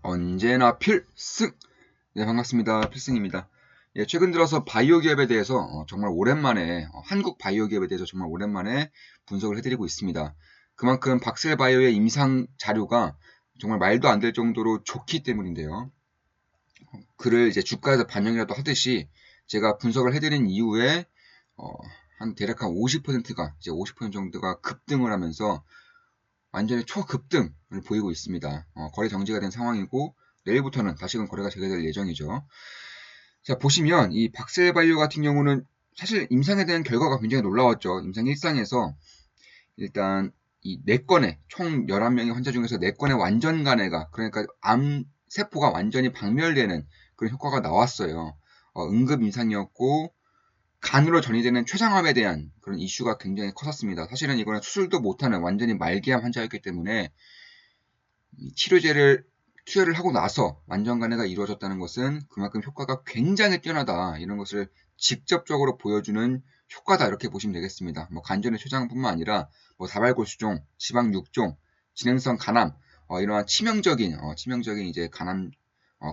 언제나 필승! 네, 반갑습니다. 필승입니다. 예, 최근 들어서 바이오 기업에 대해서 정말 오랜만에, 한국 바이오 기업에 대해서 정말 오랜만에 분석을 해드리고 있습니다. 그만큼 박셀 바이오의 임상 자료가 정말 말도 안 될 정도로 좋기 때문인데요. 그를 이제 주가에서 반영이라도 하듯이 제가 분석을 해드린 이후에 어, 대략 한 50%가 이제 50% 정도가 급등을 하면서 완전히 초급등을 보이고 있습니다. 거래 정지가 된 상황이고 내일부터는 다시금 거래가 재개될 예정이죠. 자, 보시면 이 박셀바이오 같은 경우는 사실 임상에 대한 결과가 굉장히 놀라웠죠. 임상 1상에서 일단 이 4건의 총 11명의 환자 중에서 4건의 완전 간해가, 그러니까 암 세포가 완전히 박멸되는 그런 효과가 나왔어요. 응급 임상이었고 간으로 전이되는 췌장암에 대한 그런 이슈가 굉장히 컸었습니다. 사실은 이거는 수술도 못하는 완전히 말기암 환자였기 때문에 치료제를 투여를 하고 나서 완전 간해가 이루어졌다는 것은 그만큼 효과가 굉장히 뛰어나다, 이런 것을 직접적으로 보여주는 효과다, 이렇게 보시면 되겠습니다. 뭐 간전의 췌장뿐만 아니라 뭐 다발골수종, 지방 육종, 진행성 간암, 이러한 치명적인 이제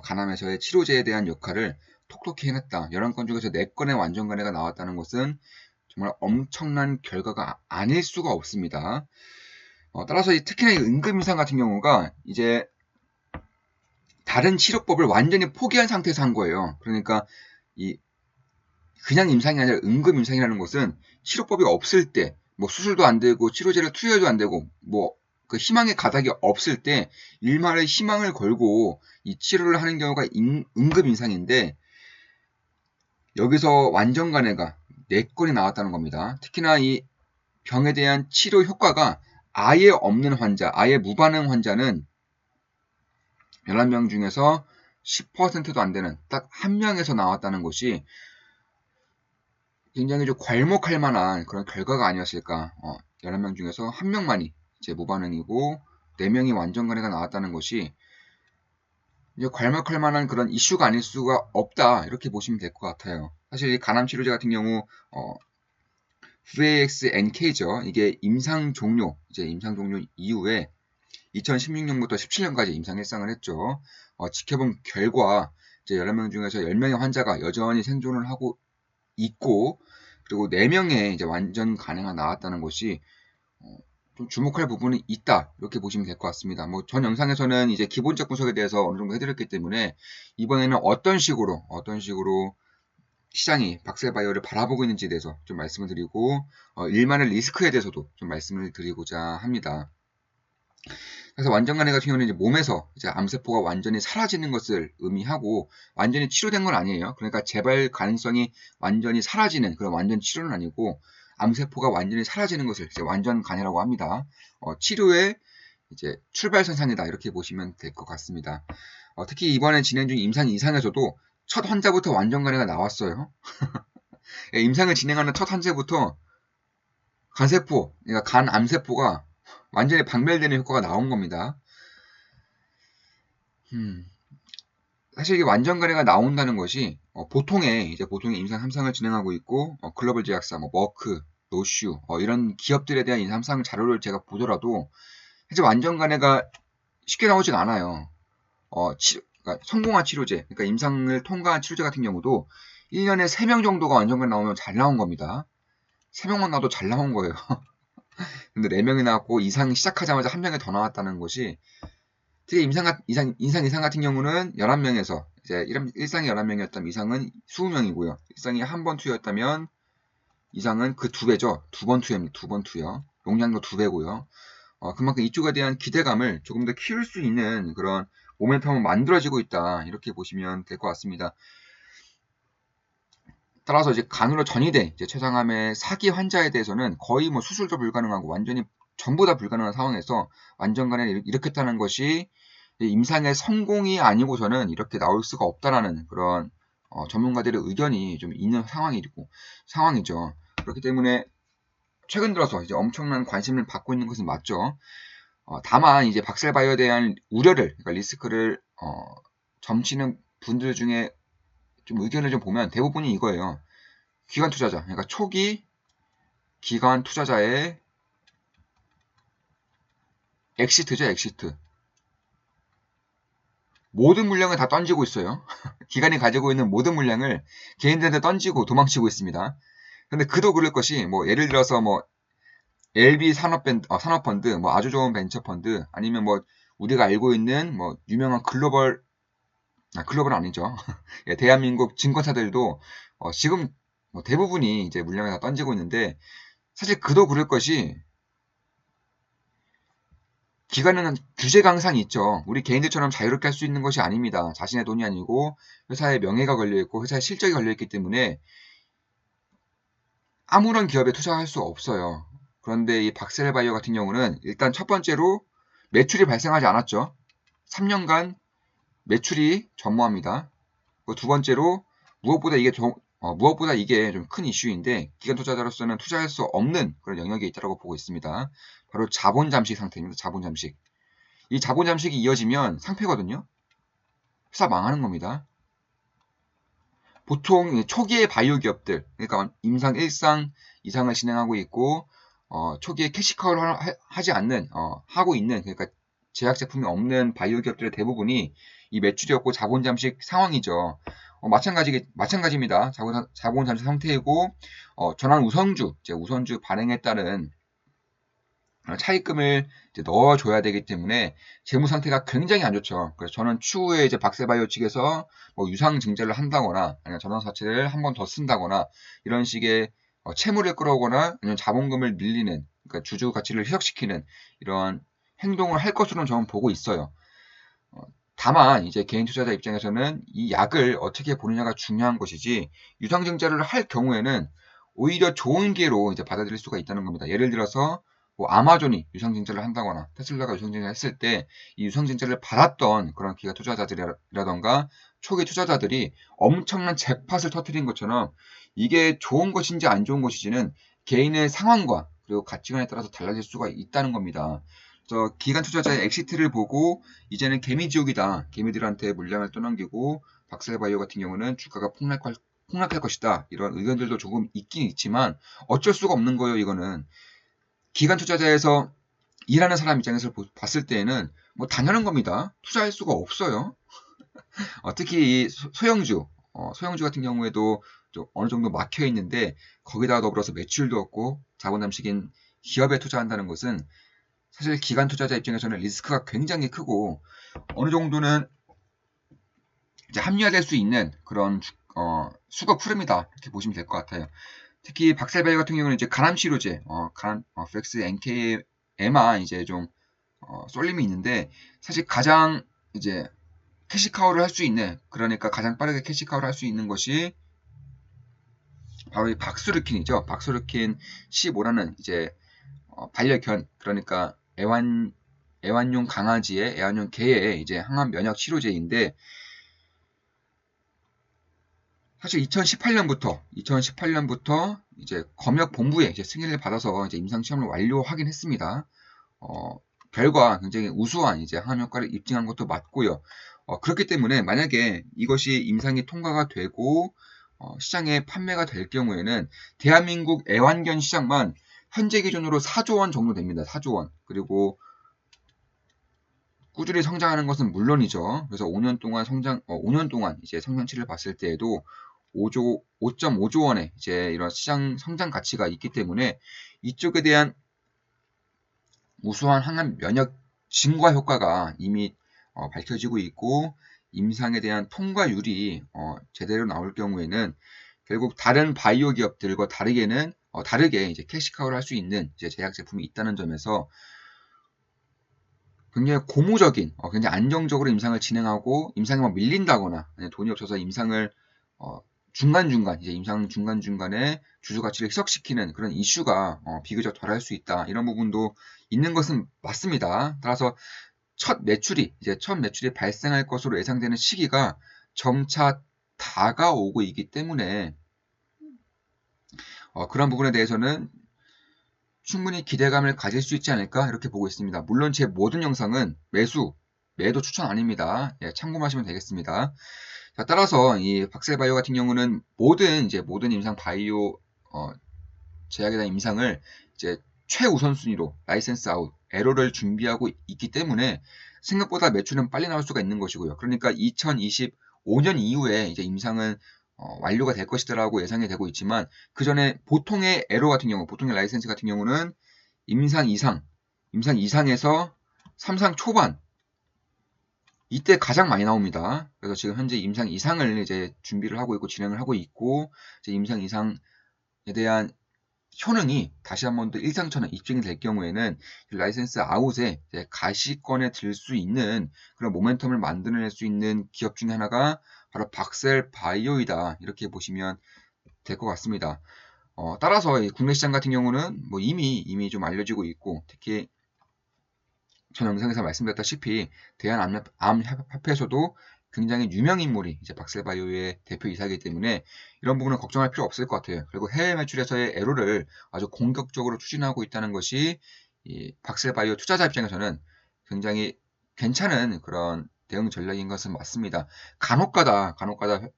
간암에서의 치료제에 대한 역할을 톡톡히 해냈다. 11건 중에서 4건의 완전 간해가 나왔다는 것은 정말 엄청난 결과가 아닐 수가 없습니다. 따라서 특히나 이 응급임상 같은 경우가 이제 다른 치료법을 완전히 포기한 상태에서 한 거예요. 그러니까 이 그냥 임상이 아니라 응급 임상이라는 것은 치료법이 없을 때, 뭐 수술도 안 되고 치료제를 투여도 안 되고, 뭐 그 희망의 가닥이 없을 때 일말의 희망을 걸고 이 치료를 하는 경우가 응급 임상인데, 여기서 완전 간해가 4건이 나왔다는 겁니다. 특히나 이 병에 대한 치료 효과가 아예 없는 환자, 아예 무반응 환자는 11명 중에서 10%도 안 되는 딱 한 명에서 나왔다는 것이 굉장히 좀 괄목할 만한 그런 결과가 아니었을까. 11명 중에서 한 명만이 이제 무반응이고 4명이 완전 간해가 나왔다는 것이 이제 괄목할 만한 그런 이슈가 아닐 수가 없다, 이렇게 보시면 될 것 같아요. 사실 이 간암 치료제 같은 경우 VAX-NK죠. 이게 임상 종료 이후에 2016년부터 17년까지 임상 일상을 했죠. 지켜본 결과 이제 11명 중에서 10명의 환자가 여전히 생존을 하고 있고, 그리고 4명의 이제 완전 간해가 나왔다는 것이 좀 주목할 부분이 있다, 이렇게 보시면 될 것 같습니다. 뭐 전 영상에서는 이제 기본적 분석에 대해서 어느 정도 해드렸기 때문에 이번에는 어떤 식으로 시장이 박셀바이오를 바라보고 있는지에 대해서 좀 말씀을 드리고, 일만의 리스크에 대해서도 좀 말씀을 드리고자 합니다. 그래서 완전 간해 같은 경우는 이제 몸에서 이제 암세포가 완전히 사라지는 것을 의미하고, 완전히 치료된 건 아니에요. 그러니까 재발 가능성이 완전히 사라지는 그런 완전 치료는 아니고, 암세포가 완전히 사라지는 것을 이제 완전 간해라고 합니다. 치료의 이제 출발선상이다, 이렇게 보시면 될 것 같습니다. 특히 이번에 진행 중 임상 이상에서도 첫 환자부터 완전 간해가 나왔어요. 임상을 진행하는 첫 환자부터 간세포, 그러니까 간 암세포가 완전히 박멸되는 효과가 나온 겁니다. 사실 이게 완전 간해가 나온다는 것이 보통의 임상 3상을 진행하고 있고, 글로벌 제약사, 뭐 머크, 노슈 이런 기업들에 대한 임상 3상 자료를 제가 보더라도 사실 완전 간해가 쉽게 나오진 않아요. 그러니까 성공한 치료제, 그러니까 임상을 통과한 치료제 같은 경우도 1년에 3명 정도가 완전 간해 나오면 잘 나온 겁니다. 3명만 나와도 잘 나온 거예요. 근데 4명이 나왔고 이상 시작하자마자 1명이 더 나왔다는 것이, 특히 임상 이상 같은 경우는 11명에서 이제 일상이 11명이었다면 이상은 20명이고요. 일상이 한 번 투여였다면 이상은 그 2배죠. 2번 투여입니다. 2번 투여. 용량도 2배고요. 그만큼 이쪽에 대한 기대감을 조금 더 키울 수 있는 그런 모멘텀은 만들어지고 있다, 이렇게 보시면 될 것 같습니다. 따라서 이제 간으로 전이된 이제 췌장암의 사기 환자에 대해서는 거의 뭐 수술도 불가능하고 완전히 전부 다 불가능한 상황에서 완전 간해를 일으켰다는 것이 임상의 성공이 아니고서는 이렇게 나올 수가 없다라는 그런 전문가들의 의견이 좀 있는 상황이죠. 그렇기 때문에 최근 들어서 이제 엄청난 관심을 받고 있는 것은 맞죠. 다만 이제 박셀바이오에 대한 그러니까 리스크를 점치는 분들 중에 좀 의견을 좀 보면 대부분이 이거예요. 기관 투자자, 그러니까 초기 기관 투자자의 엑시트죠, 엑시트. 모든 물량을 다 던지고 있어요. 기관이 가지고 있는 모든 물량을 개인들한테 던지고 도망치고 있습니다. 근데 그도 그럴 것이 뭐 예를 들어서 뭐 LB 산업펀드, 뭐 아주 좋은 벤처펀드, 아니면 뭐 우리가 알고 있는 뭐 유명한 글로벌 아니죠. 예, 대한민국 증권사들도 지금 뭐 대부분이 이제 물량을 다 던지고 있는데, 사실 그도 그럴 것이 기관은 규제 강상이 있죠. 우리 개인들처럼 자유롭게 할 수 있는 것이 아닙니다. 자신의 돈이 아니고 회사의 명예가 걸려있고 회사의 실적이 걸려있기 때문에 아무런 기업에 투자할 수 없어요. 그런데 이 박셀바이오 같은 경우는 일단 첫 번째로 매출이 발생하지 않았죠. 3년간 매출이 전무합니다. 두 번째로 무엇보다 이게 좀 큰 이슈인데, 기관 투자자로서는 투자할 수 없는 그런 영역에 있다고 보고 있습니다. 바로 자본 잠식 상태입니다. 자본 잠식. 이 자본 잠식이 이어지면 상폐거든요. 회사 망하는 겁니다. 보통 초기의 바이오 기업들, 그러니까 임상 1상 이상을 진행하고 있고 초기에 캐시카우를 하고 있는, 그러니까 제약 제품이 없는 바이오 기업들의 대부분이 이 매출이 없고 자본 잠식 상황이죠. 마찬가지입니다. 자본 잠식 상태이고 전환 우선주 발행에 따른 차입금을 이제 넣어줘야 되기 때문에 재무 상태가 굉장히 안 좋죠. 그래서 저는 추후에 이제 박세바이오 측에서 뭐 유상 증자를 한다거나 아니면 전환사채를 한 번 더 쓴다거나 이런 식의 채무를 끌어오거나 아니면 자본금을 밀리는, 그러니까 주주 가치를 희석시키는 이런 행동을 할 것으로는 저는 보고 있어요. 다만 이제 개인 투자자 입장에서는 이 약을 어떻게 보느냐가 중요한 것이지, 유상 증자를 할 경우에는 오히려 좋은 기회로 이제 받아들일 수가 있다는 겁니다. 예를 들어서 뭐 아마존이 유상증자를 한다거나 테슬라가 유상증자를 했을 때 이 유상증자를 받았던 그런 기관 투자자들이라던가 초기 투자자들이 엄청난 잭팟을 터뜨린 것처럼, 이게 좋은 것인지 안 좋은 것인지는 개인의 상황과 그리고 가치관에 따라서 달라질 수가 있다는 겁니다. 그래서 기관 투자자의 엑시트를 보고 이제는 개미지옥이다, 개미들한테 물량을 떠넘기고 박셀바이오 같은 경우는 주가가 폭락할 것이다, 이런 의견들도 조금 있긴 있지만 어쩔 수가 없는 거예요. 이거는 기관 투자자에서 일하는 사람 입장에서 봤을 때에는 뭐 당연한 겁니다. 투자할 수가 없어요. 특히 이 소형주 같은 경우에도 좀 어느 정도 막혀 있는데, 거기다 더불어서 매출도 없고 자본 잠식인 기업에 투자한다는 것은 사실 기관 투자자 입장에서는 리스크가 굉장히 크고 어느 정도는 이제 합리화될 수 있는 그런 수급 흐름이다, 이렇게 보시면 될 것 같아요. 특히 박셀바이오 같은 경우는 이제 간암 치료제, 플렉스 NK에만 이제 좀 쏠림이 있는데, 사실 가장 이제 캐시카우를 할 수 있는, 그러니까 가장 빠르게 캐시카우를 할 수 있는 것이 바로 이 박수르킨이죠. 박수르킨 15라는 이제 반려견, 그러니까 애완용 강아지의 애완용 개의 이제 항암 면역 치료제인데, 사실 2018년부터 이제 검역 본부에 이제 승인을 받아서 이제 임상 시험을 완료하긴 했습니다. 결과 굉장히 우수한 이제 항암 효과를 입증한 것도 맞고요. 그렇기 때문에 만약에 이것이 임상이 통과가 되고 시장에 판매가 될 경우에는 대한민국 애완견 시장만 현재 기준으로 4조 원 정도 됩니다. 4조 원. 그리고 꾸준히 성장하는 것은 물론이죠. 그래서 5년 동안 이제 성장치를 봤을 때에도 5.5조 원의 이제 이런 시장 성장 가치가 있기 때문에 이쪽에 대한 우수한 항암 면역 증가 효과가 이미 밝혀지고 있고, 임상에 대한 통과율이 제대로 나올 경우에는 결국 다른 바이오 기업들과 다르게 이제 캐시카우를 할 수 있는 이제 제약 제품이 있다는 점에서 굉장히 고무적인, 굉장히 안정적으로 임상을 진행하고, 임상에 막 밀린다거나 돈이 없어서 임상을 중간중간, 이제 임상 중간중간에 주주 가치를 희석시키는 그런 이슈가 비교적 덜할 수 있다, 이런 부분도 있는 것은 맞습니다. 따라서 첫 매출이 발생할 것으로 예상되는 시기가 점차 다가오고 있기 때문에 그런 부분에 대해서는 충분히 기대감을 가질 수 있지 않을까, 이렇게 보고 있습니다. 물론 제 모든 영상은 매도 추천 아닙니다. 예, 참고하시면 되겠습니다. 자, 따라서 이 박셀바이오 같은 경우는 모든 임상 바이오 제약에 대한 임상을 이제 최우선순위로 라이센스 아웃, 에러를 준비하고 있기 때문에 생각보다 매출은 빨리 나올 수가 있는 것이고요. 그러니까 2025년 이후에 이제 임상은 완료가 될 것이다라고 예상이 되고 있지만 그 전에 보통의 에로 같은 경우, 보통의 라이센스 같은 경우는 임상 이상에서 3상 초반 이때 가장 많이 나옵니다. 그래서 지금 현재 임상 이상을 이제 준비를 하고 있고 진행을 하고 있고 이제 임상 이상에 대한 효능이 다시 한 번 더 일상처럼 입증이 될 경우에는 라이센스 아웃에 가시권에 들 수 있는 그런 모멘텀을 만들어낼 수 있는 기업 중에 하나가 바로 박셀 바이오이다 이렇게 보시면 될 것 같습니다. 따라서 국내 시장 같은 경우는 뭐 이미 좀 알려지고 있고 특히 전 영상에서 말씀드렸다시피 대한암협회에서도 굉장히 유명 인물이 이제 박셀바이오의 대표이사이기 때문에 이런 부분은 걱정할 필요 없을 것 같아요. 그리고 해외 매출에서의 애로를 아주 공격적으로 추진하고 있다는 것이 이 박셀바이오 투자자 입장에서는 굉장히 괜찮은 그런 대응 전략인 것은 맞습니다. 간혹가다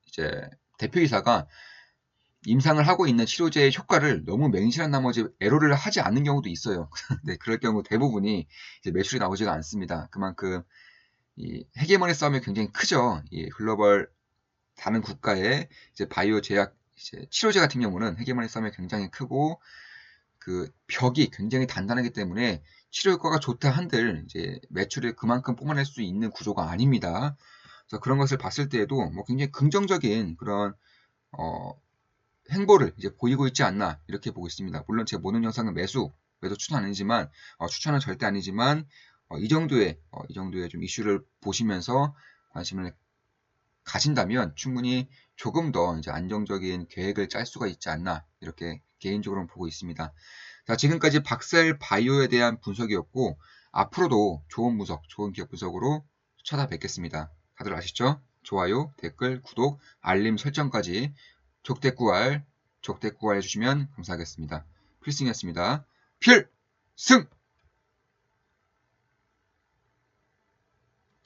이제 대표이사가 임상을 하고 있는 치료제의 효과를 너무 맹신한 나머지 애로를 하지 않는 경우도 있어요. 네, 그럴 경우 대부분이 이제 매출이 나오지가 않습니다. 그만큼 이 헤게모니 싸움이 굉장히 크죠. 이 글로벌 다른 국가의 이제 바이오 제약 이제 치료제 같은 경우는 헤게모니 싸움이 굉장히 크고 그 벽이 굉장히 단단하기 때문에 치료 효과가 좋다 한들 이제 매출을 그만큼 뿜어낼 수 있는 구조가 아닙니다. 그래서 그런 것을 봤을 때에도 뭐 굉장히 긍정적인 그런 어, 행보를 이제 보이고 있지 않나 이렇게 보고 있습니다. 물론 제 모든 영상은 매도 추천 아니지만 추천은 절대 아니지만 이 정도의 좀 이슈를 보시면서 관심을 가진다면 충분히 조금 더 이제 안정적인 계획을 짤 수가 있지 않나 이렇게 개인적으로 보고 있습니다. 자, 지금까지 박셀 바이오에 대한 분석이었고 앞으로도 좋은 분석, 좋은 기업 분석으로 찾아뵙겠습니다. 다들 아시죠? 좋아요, 댓글, 구독, 알림 설정까지 족대꾸알 해주시면 감사하겠습니다. 필승이었습니다. 필승!